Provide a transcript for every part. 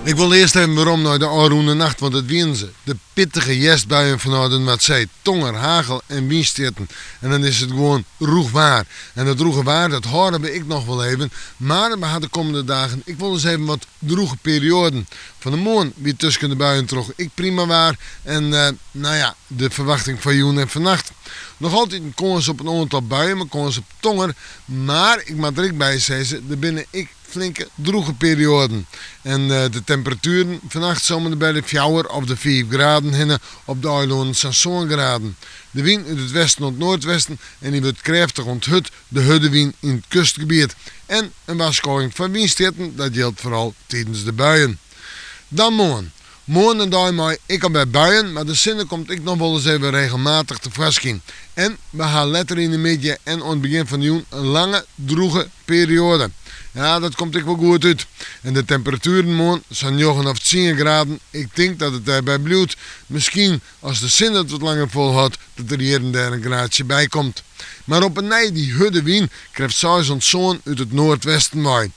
Ik wil eerst even waarom naar de Aroene nacht, want het wien ze. De pittige jestbuien vanuit wat zij, tonger, hagel en windstierten. En dan is het gewoon roeg waar. En dat roege waar, dat horen ik nog wel even. Maar we gaan de komende dagen, ik wil eens even wat droege perioden. Van de morgen wie tussen de buien trog ik prima waar. En de verwachting van joen en vannacht. Nog altijd een kans op een aantal buien, maar kans op tonger. Maar ik moet er ook bij zeggen, er binnen ik flinke droege perioden. En de temperaturen vannacht zouden bij de 4 of de 5 graden hinnen, op de eilanden zijn zo'n graden. De wind uit het westen tot het noordwesten en die wordt krachtig onthut de huddewind in het kustgebied. En een waarschuwing van windstierten, dat geldt vooral tijdens de buien. Dan morgen. Morgen en dag maar ik al bij buien, maar de zinnen komt ik nog wel eens even regelmatig te verschijnen. En we gaan letter in de middag en aan het begin van de juni een lange, droege periode. Ja, dat komt ik wel goed uit. En de temperaturen morgen zijn 9 of 10 graden. Ik denk dat het daarbij blijft. Misschien als de zin het wat langer volhoudt, dat er hier en daar een graadje bij komt. Maar op een nij die hudde wien krijgt zo'n zoon uit het noordwesten mooi.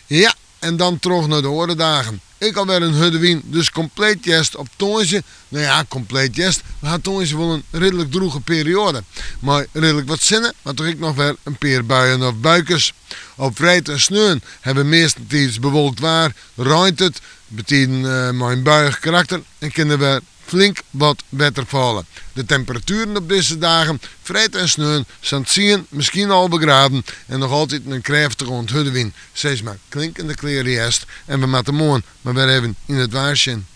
Ja, en dan terug naar de orde dagen. Ik alweer een huddewien, dus compleet jest op Toonsje. Nou ja, compleet jest. We gaan Toonsje wel een redelijk droege periode. Maar redelijk wat zinnen, maar toch ik nog weer een paar buien of buikers. Op vrijdag en sneeuwen hebben we meestentijds bewolkt waar. Ruint het, betekent maar een buiig karakter en kunnen we flink wat wetter vallen. De temperaturen op deze dagen, vrijdag en sneeuwen, zijn 10, misschien al begraden en nog altijd een krachtige onthuddewing. Zeg maar klinkende kleren eerst en we moeten morgen maar weer even in het waarsjen.